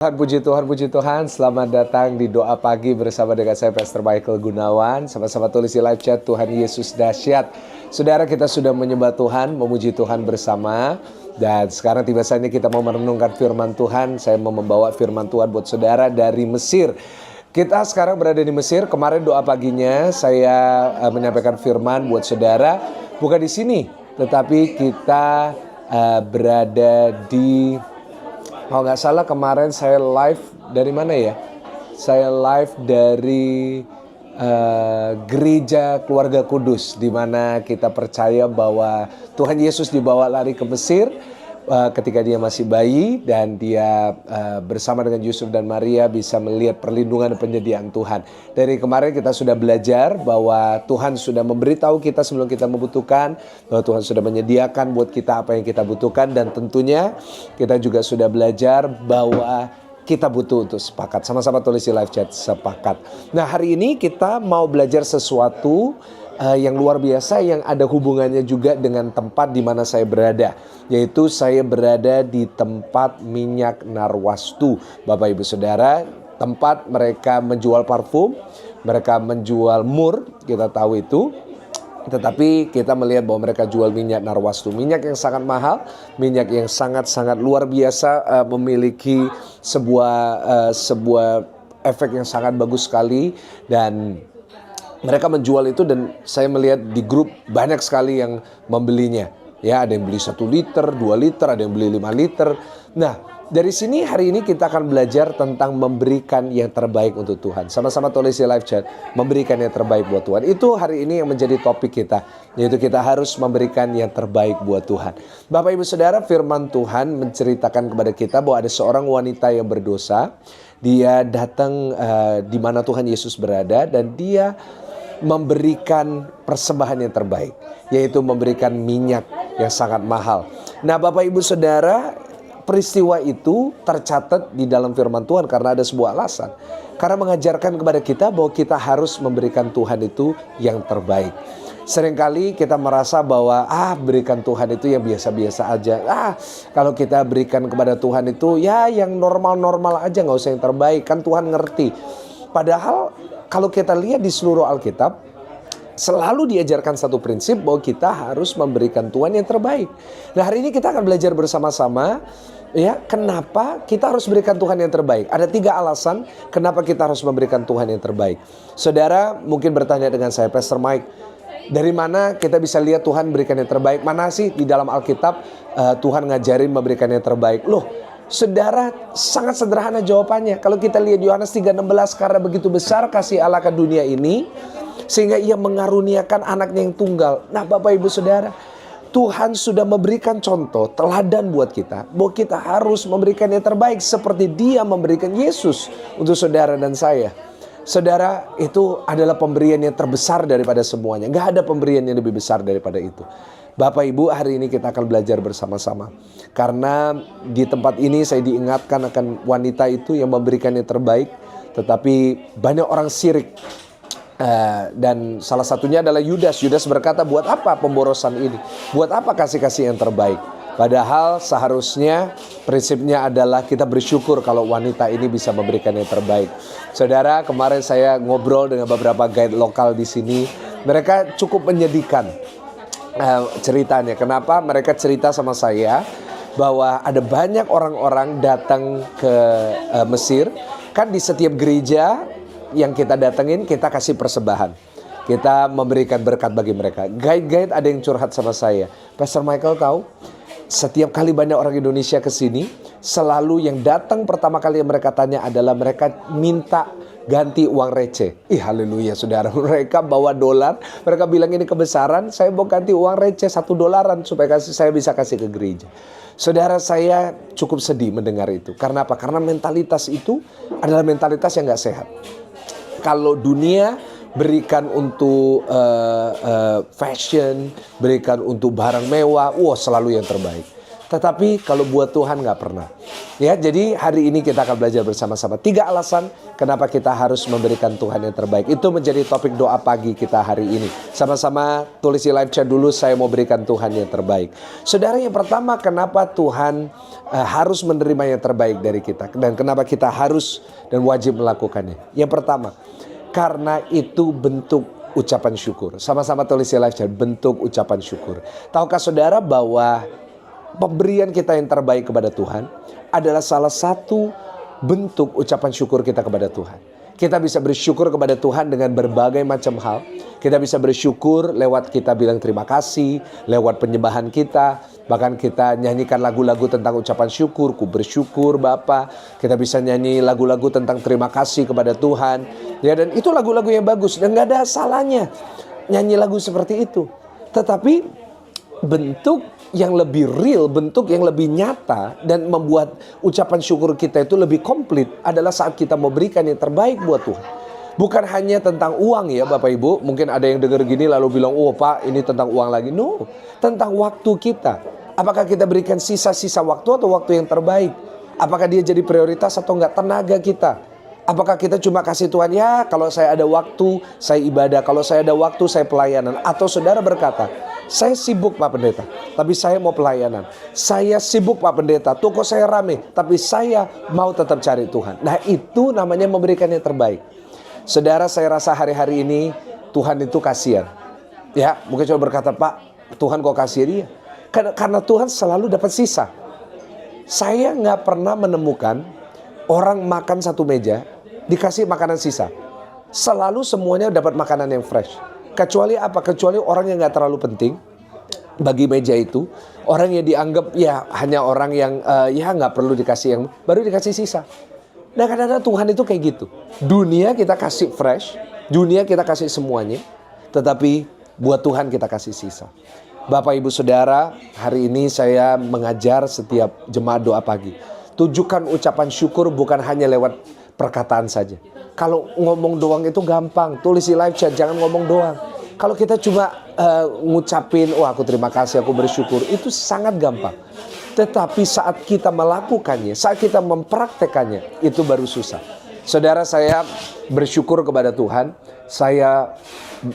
Puji Tuhan. Selamat datang di doa pagi bersama dengan saya, Pastor Michael Gunawan. Sama-sama tulis di live chat, Tuhan Yesus dahsyat. Saudara, kita sudah menyembah Tuhan, memuji Tuhan bersama. Dan sekarang tiba saatnya kita mau merenungkan firman Tuhan. Saya mau membawa firman Tuhan buat saudara dari Mesir. Kita sekarang berada di Mesir. Kemarin doa paginya saya menyampaikan firman buat saudara. Bukan di sini, tetapi kita berada di... Kalau nggak salah kemarin saya live dari mana ya? Saya live dari Gereja Keluarga Kudus, di mana kita percaya bahwa Tuhan Yesus dibawa lari ke Mesir ketika dia masih bayi, dan dia bersama dengan Yusuf dan Maria bisa melihat perlindungan dan penyediaan Tuhan. Dari kemarin kita sudah belajar bahwa Tuhan sudah memberitahu kita sebelum kita membutuhkan, bahwa Tuhan sudah menyediakan buat kita apa yang kita butuhkan, dan tentunya kita juga sudah belajar bahwa kita butuh untuk sepakat. Sama-sama tulis di live chat, sepakat. Nah, hari ini kita mau belajar sesuatu yang luar biasa, yang ada hubungannya juga dengan tempat di mana saya berada, yaitu saya berada di tempat minyak Narwastu. Bapak Ibu Saudara, tempat mereka menjual parfum, mereka menjual mur, kita tahu itu. Tetapi kita melihat bahwa mereka jual minyak Narwastu, minyak yang sangat mahal, minyak yang sangat-sangat luar biasa, memiliki sebuah efek yang sangat bagus sekali. Dan mereka menjual itu, dan saya melihat di grup banyak sekali yang membelinya. Ya, ada yang beli 1 liter, 2 liter, ada yang beli 5 liter. Nah, dari sini hari ini kita akan belajar tentang memberikan yang terbaik untuk Tuhan. Sama-sama tulis di live chat, memberikan yang terbaik buat Tuhan. Itu hari ini yang menjadi topik kita, yaitu kita harus memberikan yang terbaik buat Tuhan. Bapak Ibu Saudara, firman Tuhan menceritakan kepada kita bahwa ada seorang wanita yang berdosa. Dia datang di mana Tuhan Yesus berada, dan dia memberikan persembahan yang terbaik, yaitu memberikan minyak yang sangat mahal. Nah, Bapak Ibu Saudara, peristiwa itu tercatat di dalam firman Tuhan karena ada sebuah alasan. Karena mengajarkan kepada kita bahwa kita harus memberikan Tuhan itu yang terbaik. Seringkali kita merasa bahwa berikan Tuhan itu yang biasa-biasa aja. Kalau kita berikan kepada Tuhan itu ya yang normal-normal aja, nggak usah yang terbaik, kan Tuhan ngerti. Padahal kalau kita lihat di seluruh Alkitab, selalu diajarkan satu prinsip bahwa kita harus memberikan Tuhan yang terbaik. Nah, hari ini kita akan belajar bersama-sama ya, kenapa kita harus berikan Tuhan yang terbaik. Ada 3 alasan kenapa kita harus memberikan Tuhan yang terbaik. Saudara mungkin bertanya dengan saya, Pastor Mike, dari mana kita bisa lihat Tuhan berikan yang terbaik? Mana sih di dalam Alkitab Tuhan ngajarin memberikan yang terbaik? Loh, saudara, sangat sederhana jawabannya. Kalau kita lihat Yohanes 3:16, karena begitu besar kasih Allah ke dunia ini, sehingga ia mengaruniakan anaknya yang tunggal. Nah, Bapak Ibu Saudara, Tuhan sudah memberikan contoh, teladan buat kita, bahwa kita harus memberikan yang terbaik seperti Dia memberikan Yesus untuk saudara dan saya. Saudara, itu adalah pemberian yang terbesar daripada semuanya. Gak ada pemberian yang lebih besar daripada itu. Bapak Ibu, hari ini kita akan belajar bersama-sama. Karena di tempat ini saya diingatkan akan wanita itu yang memberikan yang terbaik. Tetapi banyak orang syirik. Dan salah satunya adalah Yudas. Yudas berkata, buat apa pemborosan ini? Buat apa kasih-kasih yang terbaik? Padahal seharusnya prinsipnya adalah kita bersyukur kalau wanita ini bisa memberikan yang terbaik. Saudara, kemarin saya ngobrol dengan beberapa guide lokal di sini. Mereka cukup menyedihkan ceritanya. Kenapa? Mereka cerita sama saya bahwa ada banyak orang-orang datang ke Mesir. Kan di setiap gereja yang kita datengin, kita kasih persembahan. Kita memberikan berkat bagi mereka. Guide-guide ada yang curhat sama saya. Pastor Michael tahu, setiap kali banyak orang Indonesia ke sini, selalu yang datang pertama kali yang mereka tanya adalah mereka minta ganti uang receh. Haleluya saudara. Mereka bawa dolar, mereka bilang ini kebesaran, saya mau ganti uang receh $1 supaya saya bisa kasih ke gereja. Saudara, saya cukup sedih mendengar itu. Karena apa? Karena mentalitas itu adalah mentalitas yang gak sehat. Kalau dunia berikan untuk fashion, berikan untuk barang mewah, selalu yang terbaik. Tetapi kalau buat Tuhan nggak pernah. Ya, jadi hari ini kita akan belajar bersama-sama 3 alasan kenapa kita harus memberikan Tuhan yang terbaik. Itu menjadi topik doa pagi kita hari ini. Sama-sama tulis di live chat dulu, saya mau berikan Tuhan yang terbaik. Saudara, yang pertama, kenapa Tuhan harus menerima yang terbaik dari kita. Dan kenapa kita harus dan wajib melakukannya. Yang pertama, karena itu bentuk ucapan syukur. Sama-sama tulis di live chat, bentuk ucapan syukur. Tahukah saudara bahwa pemberian kita yang terbaik kepada Tuhan adalah salah satu bentuk ucapan syukur kita kepada Tuhan. Kita bisa bersyukur kepada Tuhan dengan berbagai macam hal. Kita bisa bersyukur lewat kita bilang terima kasih, lewat penyembahan kita. Bahkan kita nyanyikan lagu-lagu tentang ucapan syukur, ku bersyukur Bapa. Kita bisa nyanyi lagu-lagu tentang terima kasih kepada Tuhan. Ya, dan itu lagu-lagu yang bagus dan gak ada salahnya nyanyi lagu seperti itu. Tetapi bentuk yang lebih real, bentuk yang lebih nyata dan membuat ucapan syukur kita itu lebih komplit adalah saat kita memberikan yang terbaik buat Tuhan. Bukan hanya tentang uang ya Bapak Ibu. Mungkin ada yang dengar gini lalu bilang, oh Pak ini tentang uang lagi. No, tentang waktu kita. Apakah kita berikan sisa-sisa waktu atau waktu yang terbaik? Apakah dia jadi prioritas atau enggak tenaga kita? Apakah kita cuma kasih Tuhan, ya kalau saya ada waktu saya ibadah, kalau saya ada waktu saya pelayanan. Atau saudara berkata, saya sibuk Pak Pendeta, tapi saya mau pelayanan. Saya sibuk Pak Pendeta, toko saya rame, tapi saya mau tetap cari Tuhan. Nah itu namanya memberikan yang terbaik. Saudara, saya rasa hari-hari ini Tuhan itu kasihan. Ya, mungkin coba berkata, Pak Tuhan kok kasihan dia? Karena Tuhan selalu dapat sisa. Saya nggak pernah menemukan orang makan satu meja dikasih makanan sisa. Selalu semuanya dapat makanan yang fresh. Kecuali apa? Kecuali orang yang gak terlalu penting bagi meja itu. Orang yang dianggap ya hanya orang yang ya gak perlu dikasih, yang baru dikasih sisa. Nah kadang-kadang Tuhan itu kayak gitu. Dunia kita kasih fresh, dunia kita kasih semuanya, tetapi buat Tuhan kita kasih sisa. Bapak Ibu Saudara, hari ini saya mengajar setiap jemaat doa pagi. Tujukan ucapan syukur bukan hanya lewat perkataan saja. Kalau ngomong doang itu gampang. Tulis di live chat, jangan ngomong doang. Kalau kita cuma ngucapin, oh aku terima kasih, aku bersyukur, itu sangat gampang. Tetapi saat kita melakukannya, saat kita mempraktekannya, itu baru susah. Saudara, saya bersyukur kepada Tuhan. Saya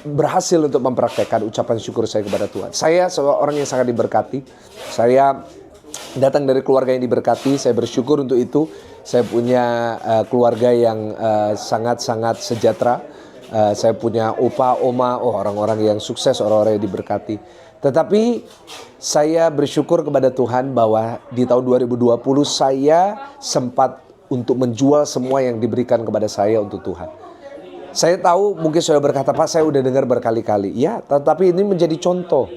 berhasil untuk mempraktekkan ucapan syukur saya kepada Tuhan. Saya seorang yang sangat diberkati. Saya datang dari keluarga yang diberkati, saya bersyukur untuk itu. Saya punya keluarga yang sangat-sangat sejahtera. Saya punya opa, oma, orang-orang yang sukses, orang-orang yang diberkati. Tetapi saya bersyukur kepada Tuhan bahwa di tahun 2020 saya sempat untuk menjual semua yang diberikan kepada saya untuk Tuhan. Saya tahu mungkin sudah berkata, Pak saya udah dengar berkali-kali. Ya, tetapi ini menjadi contoh.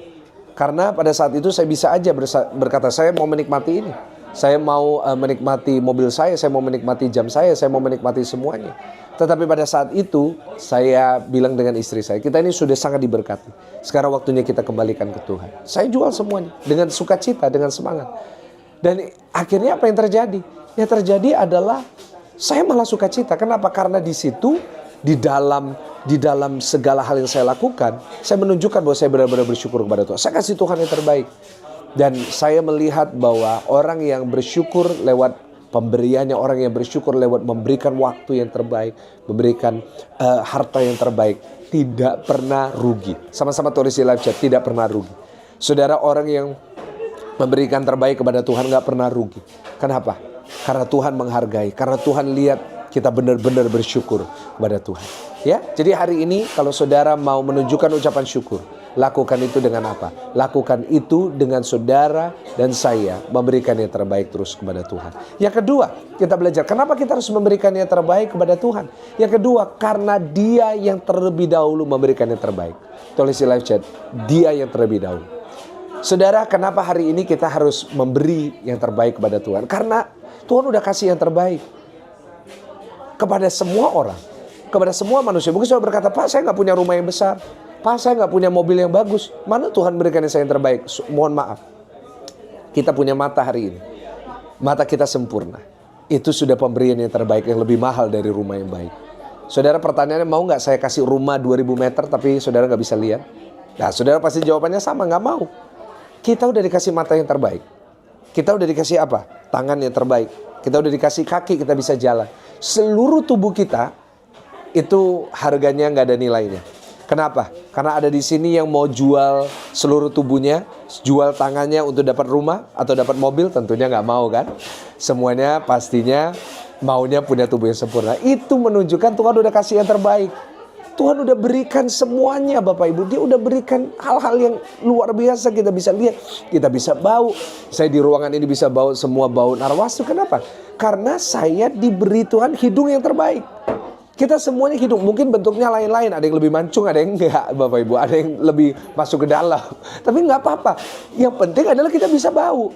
Karena pada saat itu saya bisa aja berkata, saya mau menikmati ini. Saya mau menikmati mobil saya mau menikmati jam saya mau menikmati semuanya. Tetapi pada saat itu, saya bilang dengan istri saya, kita ini sudah sangat diberkati. Sekarang waktunya kita kembalikan ke Tuhan. Saya jual semuanya dengan sukacita, dengan semangat. Dan akhirnya apa yang terjadi? Yang terjadi adalah saya malah sukacita. Kenapa? Karena di situ, di dalam segala hal yang saya lakukan, saya menunjukkan bahwa saya benar-benar bersyukur kepada Tuhan. Saya kasih Tuhan yang terbaik. Dan saya melihat bahwa orang yang bersyukur lewat pemberiannya, orang yang bersyukur lewat memberikan waktu yang terbaik, memberikan harta yang terbaik, tidak pernah rugi. Sama-sama tulis di live chat, tidak pernah rugi. Saudara, orang yang memberikan terbaik kepada Tuhan gak pernah rugi. Kenapa? Karena Tuhan menghargai, karena Tuhan lihat kita benar-benar bersyukur kepada Tuhan. Ya, jadi hari ini kalau saudara mau menunjukkan ucapan syukur, lakukan itu dengan apa? Lakukan itu dengan saudara dan saya memberikan yang terbaik terus kepada Tuhan. Yang kedua, kita belajar kenapa kita harus memberikan yang terbaik kepada Tuhan. Yang kedua, karena Dia yang terlebih dahulu memberikan yang terbaik. Tulis di live chat, Dia yang terlebih dahulu. Saudara, kenapa hari ini kita harus memberi yang terbaik kepada Tuhan? Karena Tuhan udah kasih yang terbaik kepada semua orang, kepada semua manusia. Mungkin saya berkata, Pak saya gak punya rumah yang besar, Pak saya gak punya mobil yang bagus. Mana Tuhan berikan yang saya yang terbaik? Mohon maaf, kita punya mata hari ini. Mata kita sempurna. Itu sudah pemberian yang terbaik, yang lebih mahal dari rumah yang baik. Saudara, pertanyaannya, mau gak saya kasih rumah 2000 meter tapi saudara gak bisa lihat? Nah saudara pasti jawabannya sama, gak mau. Kita udah dikasih mata yang terbaik. Kita udah dikasih apa? Tangan yang terbaik. Kita udah dikasih kaki, kita bisa jalan. Seluruh tubuh kita itu harganya nggak ada nilainya. Kenapa? Karena ada di sini yang mau jual seluruh tubuhnya, jual tangannya untuk dapat rumah atau dapat mobil, tentunya nggak mau kan? Semuanya pastinya maunya punya tubuh yang sempurna. Itu menunjukkan Tuhan udah kasih yang terbaik. Tuhan udah berikan semuanya Bapak Ibu. Dia udah berikan hal-hal yang luar biasa. Kita bisa lihat, kita bisa bau. Saya di ruangan ini bisa bau semua bau narwastu. Kenapa? Karena saya diberi Tuhan hidung yang terbaik. Kita semuanya hidung. Mungkin bentuknya lain-lain. Ada yang lebih mancung, ada yang enggak Bapak Ibu. Ada yang lebih masuk ke dalam. Tapi enggak apa-apa. Yang penting adalah kita bisa bau.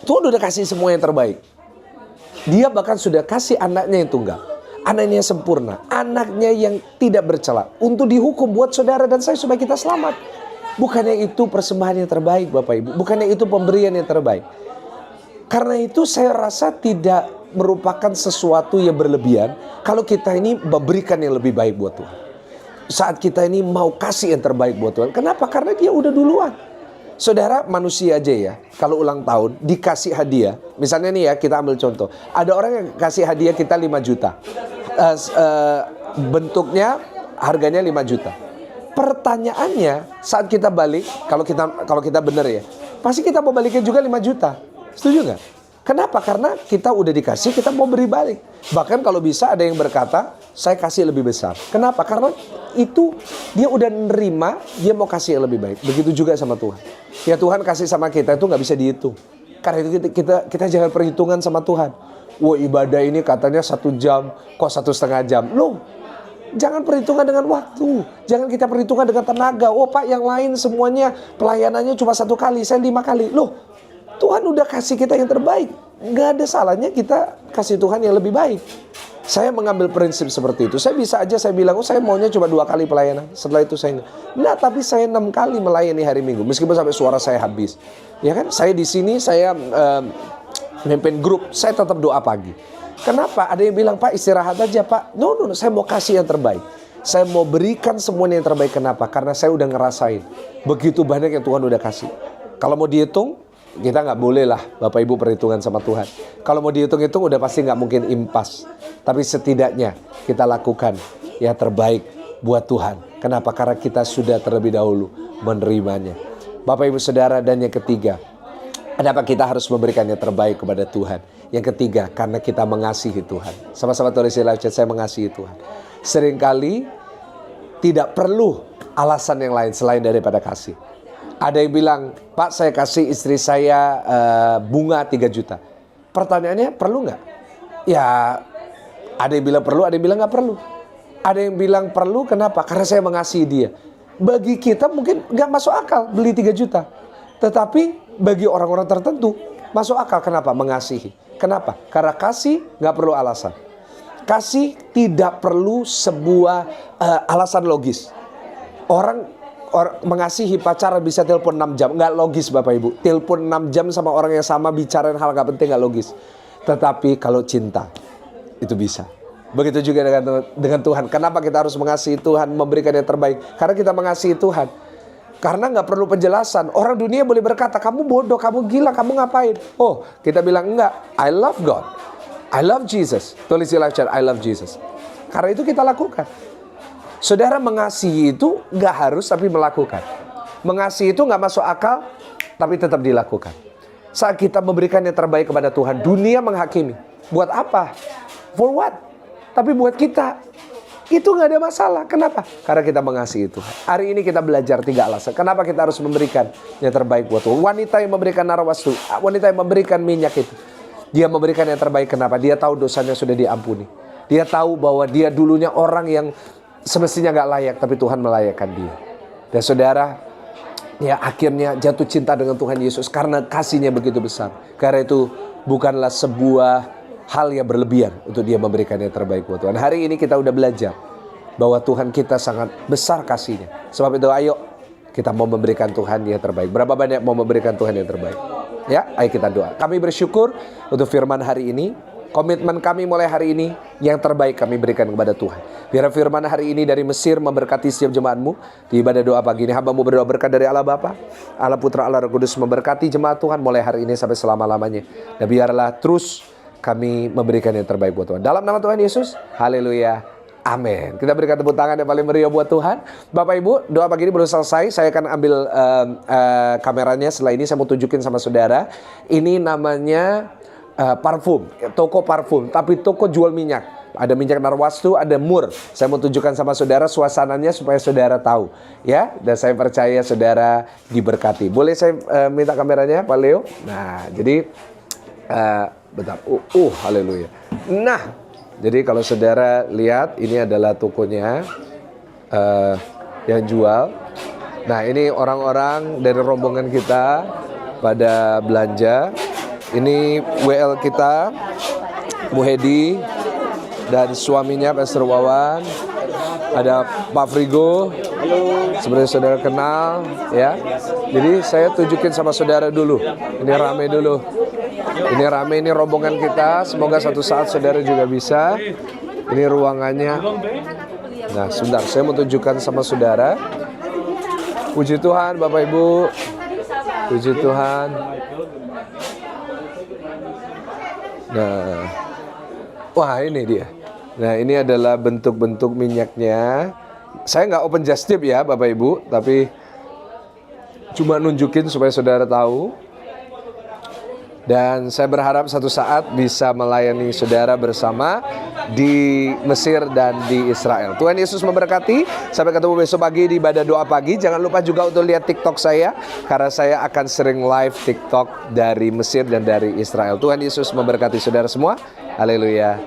Tuhan udah kasih semua yang terbaik. Dia bahkan sudah kasih anaknya yang tunggal. Anaknya yang sempurna, anaknya yang tidak bercela untuk dihukum buat saudara dan saya supaya kita selamat. Bukannya itu persembahan yang terbaik Bapak Ibu, bukannya itu pemberian yang terbaik. Karena itu saya rasa tidak merupakan sesuatu yang berlebihan kalau kita ini memberikan yang lebih baik buat Tuhan. Saat kita ini mau kasih yang terbaik buat Tuhan. Kenapa? Karena dia udah duluan. Saudara, manusia aja ya, kalau ulang tahun dikasih hadiah. Misalnya nih ya, kita ambil contoh. Ada orang yang kasih hadiah kita 5 juta. Bentuknya harganya 5 juta. Pertanyaannya saat kita balik, kalau kita benar ya, pasti kita mau balikin juga 5 juta. Setuju nggak? Kenapa? Karena kita udah dikasih, kita mau beri balik. Bahkan kalau bisa ada yang berkata, saya kasih lebih besar. Kenapa? Karena itu dia udah nerima, dia mau kasih yang lebih baik. Begitu juga sama Tuhan. Ya Tuhan kasih sama kita itu nggak bisa dihitung. Karena itu kita jangan perhitungan sama Tuhan. Wah ibadah ini katanya 1 jam, kok 1,5 jam. Loh, jangan perhitungan dengan waktu. Jangan kita perhitungan dengan tenaga. Oh Pak, yang lain semuanya pelayanannya cuma 1 kali, saya 5 kali. Loh, Tuhan udah kasih kita yang terbaik. Nggak ada salahnya kita kasih Tuhan yang lebih baik. Saya mengambil prinsip seperti itu. Saya bisa aja saya bilang, oh saya maunya cuma 2 kali pelayanan. Setelah itu saya enggak, tapi saya 6 kali melayani hari Minggu. Meskipun sampai suara saya habis. Ya kan, saya di sini saya memimpin grup, saya tetap doa pagi. Kenapa? Ada yang bilang, Pak istirahat aja Pak. No, saya mau kasih yang terbaik. Saya mau berikan semuanya yang terbaik. Kenapa? Karena saya udah ngerasain. Begitu banyak yang Tuhan udah kasih. Kalau mau dihitung, kita nggak boleh lah Bapak Ibu perhitungan sama Tuhan. Kalau mau dihitung-hitung udah pasti nggak mungkin impas. Tapi setidaknya kita lakukan yang terbaik buat Tuhan. Kenapa? Karena kita sudah terlebih dahulu menerimanya. Bapak Ibu Saudara, dan yang ketiga, kenapa kita harus memberikan yang terbaik kepada Tuhan? Yang ketiga, karena kita mengasihi Tuhan. Sama-sama tulis di live chat, saya mengasihi Tuhan. Seringkali tidak perlu alasan yang lain selain daripada kasih. Ada yang bilang, Pak saya kasih istri saya bunga 3 juta. Pertanyaannya perlu nggak? Ya ada yang bilang perlu, ada yang bilang nggak perlu. Ada yang bilang perlu, kenapa? Karena saya mengasihi dia. Bagi kita mungkin nggak masuk akal beli 3 juta. Tetapi bagi orang-orang tertentu masuk akal. Kenapa? Mengasihi. Kenapa? Karena kasih nggak perlu alasan. Kasih tidak perlu sebuah alasan logis. Orang mengasihi pacaran bisa telepon 6 jam. Nggak logis Bapak Ibu. Telepon 6 jam sama orang yang sama, bicarain hal nggak penting, nggak logis. Tetapi kalau cinta, itu bisa. Begitu juga dengan Tuhan. Kenapa kita harus mengasihi Tuhan, memberikan yang terbaik? Karena kita mengasihi Tuhan. Karena nggak perlu penjelasan. Orang dunia boleh berkata, kamu bodoh, kamu gila, kamu ngapain? Oh, kita bilang enggak. I love God. I love Jesus. Tulis di live chat, I love Jesus. Karena itu kita lakukan. Saudara, mengasihi itu nggak harus tapi melakukan. Mengasihi itu nggak masuk akal tapi tetap dilakukan. Saat kita memberikan yang terbaik kepada Tuhan, dunia menghakimi. Buat apa? For what? Tapi buat kita itu nggak ada masalah. Kenapa? Karena kita mengasihi Tuhan. Hari ini kita belajar 3 alasan. Kenapa kita harus memberikan yang terbaik buat Tuhan. Wanita yang memberikan narwastu, wanita yang memberikan minyak itu, dia memberikan yang terbaik. Kenapa? Dia tahu dosanya sudah diampuni. Dia tahu bahwa dia dulunya orang yang semestinya gak layak, tapi Tuhan melayakkan dia. Dan saudara, ya akhirnya jatuh cinta dengan Tuhan Yesus karena kasihnya begitu besar. Karena itu bukanlah sebuah hal yang berlebihan untuk dia memberikan yang terbaik buat Tuhan. Hari ini kita udah belajar bahwa Tuhan kita sangat besar kasihnya. Sebab itu ayo kita mau memberikan Tuhan yang terbaik. Berapa banyak mau memberikan Tuhan yang terbaik? Ya, ayo kita doa. Kami bersyukur untuk firman hari ini. Komitmen kami mulai hari ini, yang terbaik kami berikan kepada Tuhan. Biar firman hari ini dari Mesir memberkati setiap jemaatmu. Di ibadah doa pagi ini hamba-Mu berdoa berkat dari Allah Bapa, Allah Putra, Allah Roh Kudus memberkati jemaat Tuhan mulai hari ini sampai selama-lamanya. Dan biarlah terus kami memberikan yang terbaik buat Tuhan. Dalam nama Tuhan Yesus, haleluya, amin. Kita berikan tepuk tangan yang paling meriah buat Tuhan. Bapak Ibu, doa pagi ini belum selesai. Saya akan ambil kameranya. Setelah ini saya mau tunjukin sama saudara. Ini namanya parfum, toko parfum, tapi toko jual minyak. Ada minyak narwastu, ada mur. Saya mau tunjukkan sama saudara suasananya supaya saudara tahu, ya. Dan saya percaya saudara diberkati. Boleh saya minta kameranya, Pak Leo? Nah, jadi bentar. Haleluya. Nah, jadi kalau saudara lihat, ini adalah tokonya yang jual. Nah, ini orang-orang dari rombongan kita pada belanja. Ini WL kita, Bu Hedi dan suaminya Pastor Wawan. Ada Pak Frigo, seperti saudara kenal, ya. Jadi saya tunjukin sama saudara dulu. Ini rame dulu. Ini rame, ini rombongan kita. Semoga satu saat saudara juga bisa. Ini ruangannya. Nah, sebentar, saya mau tunjukkan sama saudara. Puji Tuhan, Bapak Ibu. Puji Tuhan. Nah, wah ini dia. Nah, ini adalah bentuk-bentuk minyaknya. Saya nggak open just tip ya Bapak Ibu, tapi cuma nunjukin supaya saudara tahu. Dan saya berharap satu saat bisa melayani saudara bersama di Mesir dan di Israel. Tuhan Yesus memberkati. Sampai ketemu besok pagi di ibadah doa pagi. Jangan lupa juga untuk lihat TikTok saya, karena saya akan sering live TikTok dari Mesir dan dari Israel. Tuhan Yesus memberkati saudara semua. Haleluya.